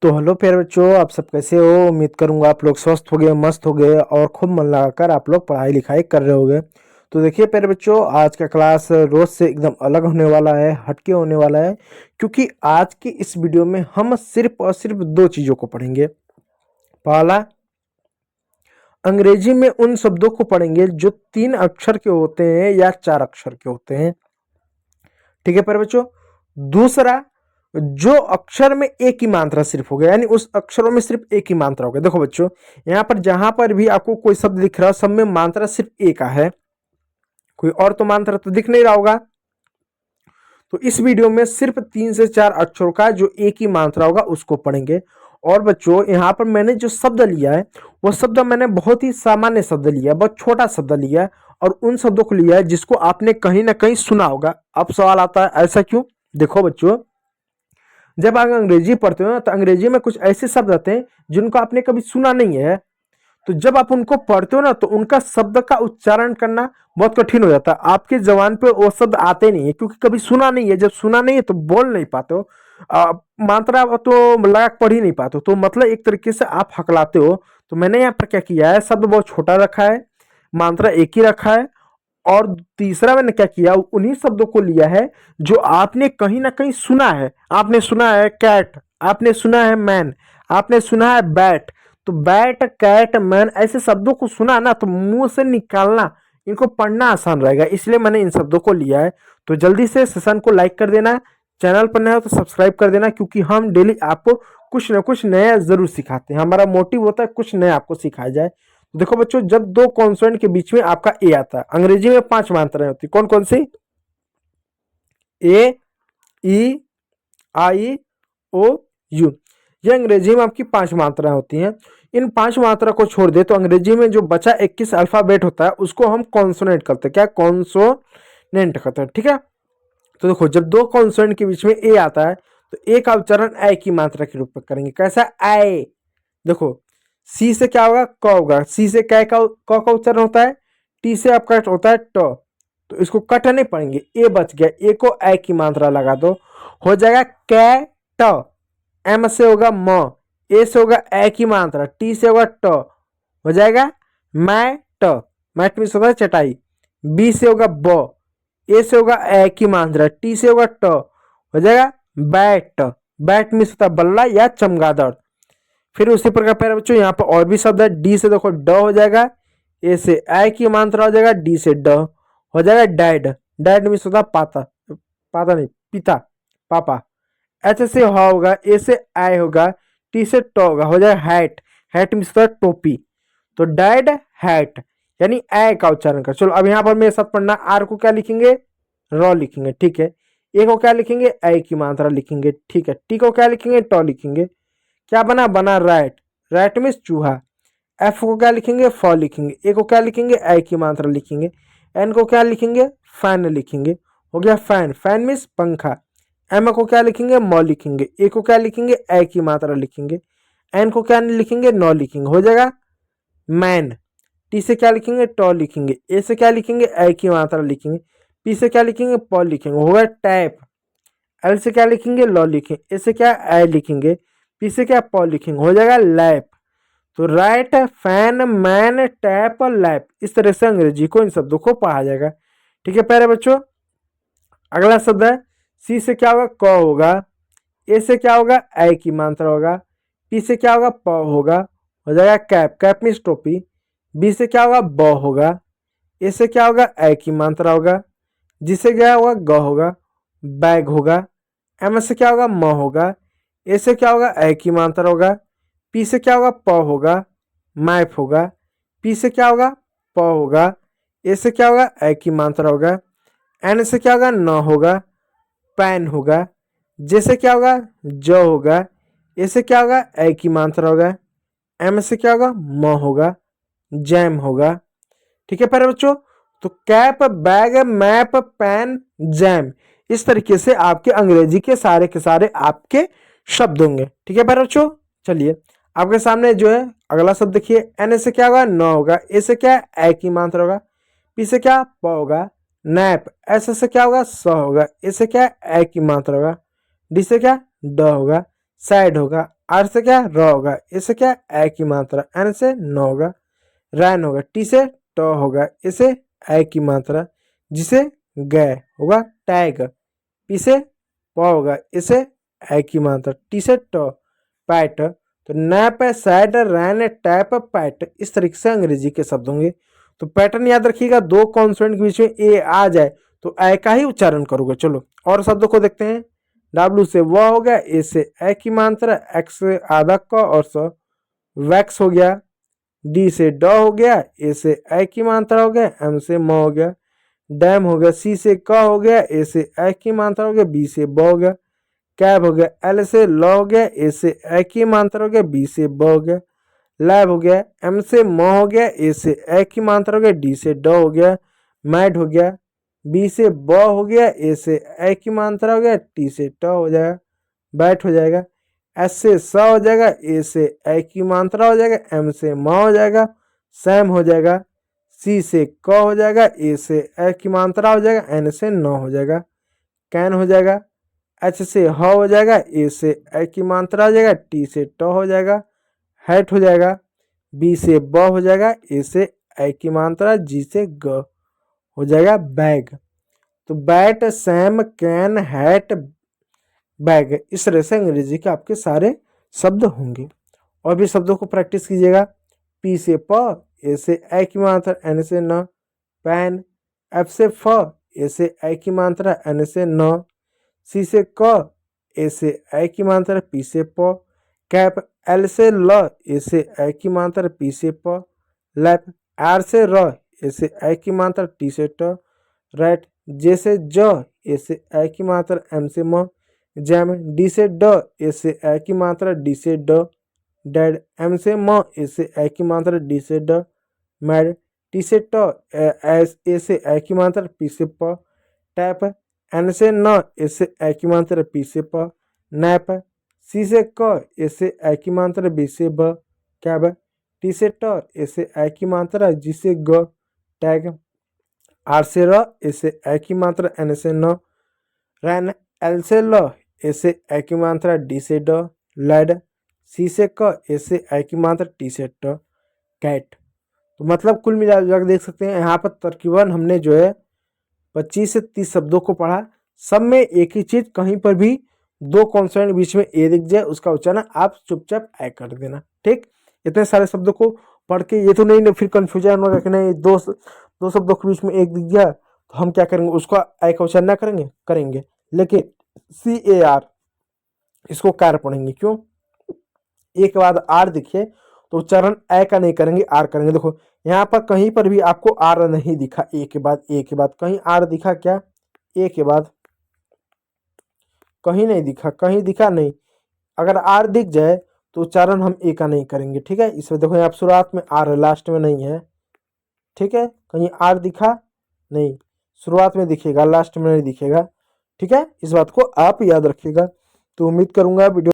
तो हेलो प्यारे बच्चों, आप सब कैसे हो। उम्मीद करूंगा आप लोग स्वस्थ हो गए, मस्त हो गए और खूब मन लगाकर आप लोग पढ़ाई लिखाई कर रहे होगे। तो देखिए प्यारे बच्चों, आज का क्लास रोज से एकदम अलग होने वाला है, हटके होने वाला है। क्योंकि आज की इस वीडियो में हम सिर्फ और सिर्फ दो चीज़ों को पढ़ेंगे। पहला, अंग्रेजी में उन शब्दों को पढ़ेंगे जो 3 अक्षर के होते हैं या 4 अक्षर के होते हैं। ठीक है प्यारे बच्चों। दूसरा, जो अक्षर में एक ही मात्रा सिर्फ हो गया, यानी उस अक्षरों में सिर्फ एक ही मात्रा हो गया। देखो बच्चों, यहाँ पर जहां पर भी आपको कोई शब्द दिख रहा है, सब में मात्रा सिर्फ एक का है, कोई और तो मात्रा तो दिख नहीं रहा होगा। तो इस वीडियो में सिर्फ 3 से 4 अक्षरों का जो एक ही मात्रा होगा उसको पढ़ेंगे। और बच्चों, यहाँ पर मैंने जो शब्द लिया है वो शब्द मैंने बहुत ही सामान्य शब्द लिया है, बहुत छोटा शब्द लिया है, और उन शब्दों को लिया है जिसको आपने कहीं ना कहीं सुना होगा। अब सवाल आता है, ऐसा क्यों? देखो बच्चों, जब आप अंग्रेजी पढ़ते हो ना, तो अंग्रेजी में कुछ ऐसे शब्द आते हैं जिनको आपने कभी सुना नहीं है। तो जब आप उनको पढ़ते हो ना, तो उनका शब्द का उच्चारण करना बहुत कठिन हो जाता है। आपके जबान पे वो शब्द आते नहीं है, क्योंकि कभी सुना नहीं है। जब सुना नहीं है तो बोल नहीं पाते हो, मात्रा तो लगा के पढ़ ही नहीं पाते हो। तो मतलब एक तरीके से आप हकलाते हो। तो मैंने यहाँ पर क्या किया है, शब्द बहुत छोटा रखा है, मात्रा एक ही रखा है। और तीसरा मैंने क्या किया, उन्हीं शब्दों को लिया है जो आपने कहीं ना कहीं सुना है। आपने सुना है कैट, आपने सुना है मैन, आपने सुना है बैट। तो बैट, कैट, मैन ऐसे शब्दों को सुना ना, तो मुंह से निकालना, इनको पढ़ना आसान रहेगा, इसलिए मैंने इन शब्दों को लिया है। तो जल्दी से सेशन को लाइक कर देना, चैनल पर नया हो तो सब्सक्राइब कर देना, क्योंकि हम डेली आपको कुछ ना कुछ नया जरूर सिखाते हैं। हमारा मोटिव होता है कुछ नया आपको सिखाया जाए। देखो बच्चों, जब दो कॉन्सोनेंट के बीच में आपका ए आता है, अंग्रेजी में 5 मात्राएं होती, कौन कौन सी? ए, ई, आई, ओ, यू। ये अंग्रेजी में आपकी 5 मात्राएं होती हैं। इन 5 मात्रा को छोड़ दे तो अंग्रेजी में जो बचा 21 अल्फाबेट होता है उसको हम कॉन्सोनेंट करते हैं। क्या? कॉन्सोनेंट करते हैं। ठीक है। तो देखो, जब दो कॉन्सोनेंट के बीच में ए आता है तो ए का उच्चारण ए की मात्रा के रूप में करेंगे। कैसा? ए। देखो, सी से क्या होगा? क होगा। सी से क का उच्चारण होता है, टी से आपका होता है ट। तो इसको कट नहीं पड़ेंगे, ए बच गया, ए को ए की मात्रा लगा दो, हो जाएगा कै ट। एम से होगा म, ए से होगा ए की मात्रा, टी से होगा ट, हो जाएगा मैट। मैट मीन्स होता है चटाई। बी से होगा ब, ए से होगा ए की मात्रा, टी से होगा ट, हो जाएगा बैट। बैट मीन्स होता है बल्ला या चमगादड़। फिर उसी प्रकार प्यारे बच्चों, यहाँ पर और भी शब्द है। डी से देखो ड हो जाएगा, ए से ए की मात्रा हो जाएगा, डी से ड हो जाएगा डैड। डैड मीन्स होता है पाता, पाता नहीं, पिता, पापा। एच से ह होगा, ए से आई होगा, टी से ट होगा, हो जाएगा हैट। हैट मीन्स होता है टोपी। तो डैड हैट, यानी ए का उच्चारण कर। चलो अब यहाँ पर मेरे साथ पढ़ना। आर को क्या लिखेंगे? र लिखेंगे। ठीक है। ए को क्या लिखेंगे? ए की मात्रा लिखेंगे। ठीक है। टी को क्या लिखेंगे? ट लिखेंगे। क्या बना? बना रैट। रैट मीन्स चूहा। एफ को क्या लिखेंगे? फ लिखेंगे। ए को क्या लिखेंगे? ए की मात्रा लिखेंगे। एन को क्या लिखेंगे? फैन लिखेंगे। हो गया फैन। फैन मीन्स पंखा। एम को क्या लिखेंगे? म लिखेंगे। ए को क्या लिखेंगे? ए की मात्रा लिखेंगे। एन को क्या लिखेंगे? न लिखेंगे, हो जाएगा मैन। टी से क्या लिखेंगे? ट लिखेंगे। ए से क्या लिखेंगे? ए की मात्रा लिखेंगे। पी से क्या लिखेंगे? प लिखेंगे, होगा टैप। एल से क्या लिखेंगे? ल लिखेंगे। ए से क्या? ए लिखेंगे। पी से क्या? प लिखेंगे, हो जाएगा लैप। तो राइट, फैन, मैन, टैप और लैप, इस तरह से अंग्रेजी को इन शब्दों को पढ़ा जाएगा। ठीक है प्यारे बच्चों। अगला शब्द है, सी से क्या होगा? क होगा। ए से क्या होगा? ए की मात्रा होगा। पी से क्या होगा? प होगा, हो जाएगा कैप। कैप मीन्स टोपी। बी से क्या होगा? ब होगा। ए से क्या होगा? ए की मात्रा होगा। जिसे क्या होगा? ग होगा, बैग होगा। एम से क्या होगा? म होगा। ए से क्या होगा? ए की मात्रा होगा। पी से क्या होगा? प होगा, मैप होगा। पी से क्या होगा? प होगा। ए से क्या होगा? ए की मात्रा होगा। एन से क्या होगा? न होगा, पैन होगा। जे से क्या होगा? ज होगा। ए से क्या होगा? ए की मात्रा होगा। एम से क्या होगा? म होगा, जैम होगा। ठीक है प्यारे बच्चों। तो cap, bag, map, pen, jam, इस तरीके से आपके अंग्रेजी के सारे आपके शब्द होंगे। ठीक है प्यारे बच्चों। चलिए आपके सामने जो है अगला शब्द देखिए। एन से क्या होगा? न होगा। ए से क्या? ए की मात्रा होगा। पी से क्या? प होगा, नैप। ऐसे से क्या होगा? स होगा। ए से क्या? ए की मात्रा होगा। डी से क्या? ड होगा, सैड होगा। आर से क्या र होगा, ए से क्या ए की मात्रा, एन से न होगा, रैन होगा, टी से ट होगा, इसे ए की मात्रा, जिसे गए होगा टैग, पी से प होगा, इसे ए की मात्रा, टी से ट पैट। तो नैप, सैड, रैन, टैप, पैट, इस तरीके से अंग्रेजी के शब्द होंगे। तो पैटर्न याद रखिएगा, दो कॉन्सोनेंट के बीच में ए आ जाए तो ए का ही उच्चारण करोगे। चलो और शब्दों को देखते हैं। डब्ल्यू से व हो गया, ए से ए की मात्रा, एक्स से आधा क और स वैक्स हो गया, डी से ड हो गया, ए से ए की मात्रा हो गया, एम से म हो गया, डैम हो गया, सी से क हो गया, ए से ए की मात्रा हो गया, बी से ब हो गया, कैब हो गया, एल से ल हो गया, ए से ए की मात्रा हो गया, बी से ब हो गया, लैब हो गया, एम से म हो गया, ए से ए की मात्रा हो गया, डी से ड हो गया, मैड हो गया, बी से ब हो गया, ए से ए की मात्रा हो गया, टी से ट हो जाएगा, बैट हो जाएगा, एस से स हो जाएगा, ए से ए की मात्रा हो जाएगा, एम से म हो जाएगा, सैम हो जाएगा, सी से क हो जाएगा, ए से ए की मात्रा हो जाएगा, एन से न हो जाएगा, कैन हो जाएगा, एच से ह हो जाएगा, ए से ए की मात्रा हो जाएगा, टी से ट हो जाएगा, हैट हो जाएगा, बी से ब हो जाएगा, ए से ए की मात्रा, जी से ग हो जाएगा, बैग। तो bat, Sam, can, hat, bag, इस तरह से अंग्रेजी के आपके सारे शब्द होंगे। और भी शब्दों को प्रैक्टिस कीजिएगा। पी से प, ए से ए की मात्रा, एन से न, पैन, एफ से फ, ए से ए की मात्रा, एन से न, सी से क, ए से ए की मात्रा, पी से प, कैप, एल से ल, ए से ए की मात्रा, पी से प, लैप, आर से र, ए से ए की मात्रा, टी से ट, रैट, जे से ज, ए से ए की मात्रा, एम से म, जैम, डी से ड, ए से ए की मात्रा, डी से ड, डैड, एम से म, ए से ए की मात्रा, डी से ड, मैड, टी से ट, ए से ए की मात्रा, पी से प, टैप, एन से न, ए से ए की मात्रा, पी से प, नैप, सी से क, ए से ए की मात्रा, बी से ब, कैब, टी से ट, ए से ए की मात्रा, जी से ग, टैग, आर से र, ए से ए की मात्रा, एन से न, रैन, एल से ल, ए से ए की मात्रा, डी से ड, लैड, सी से क, ए से ए की मात्रा, टी से ट, कैट। तो मतलब कुल मिला के देख सकते हैं यहाँ पर तकरीबन हमने जो है 25 से 30 शब्दों को पढ़ा। सब में एक ही चीज, कहीं पर भी दो कॉन्सोनेंट बीच में ए दिख जाए उसका उच्चारण आप चुपचाप ए कर देना। ठीक, इतने सारे शब्दों को पढ़ के ये तो नहीं फिर कंफ्यूजन होगा कि नहीं दो शब्दों के बीच में एक दिख गया तो हम क्या करेंगे, उसका ए का उच्चारण ना करेंगे। लेकिन CAR इसको कार पढ़ेंगे। क्यों, ए के बाद आर दिखे तो उच्चारण ए का नहीं करेंगे, आर करेंगे। देखो यहाँ पर कहीं पर भी आपको आर नहीं दिखा, ए के बाद कहीं आर दिखा क्या, ए के बाद कहीं नहीं दिखा, कहीं दिखा नहीं। अगर आर दिख जाए तो उच्चारण हम ए का नहीं करेंगे। ठीक है, इसमें देखो यहाँ शुरुआत में आर है, लास्ट में नहीं है। ठीक है, कहीं आर दिखा नहीं, शुरुआत में दिखेगा, लास्ट में नहीं दिखेगा। ठीक है, इस बात को आप याद रखिएगा। तो उम्मीद करूंगा वीडियो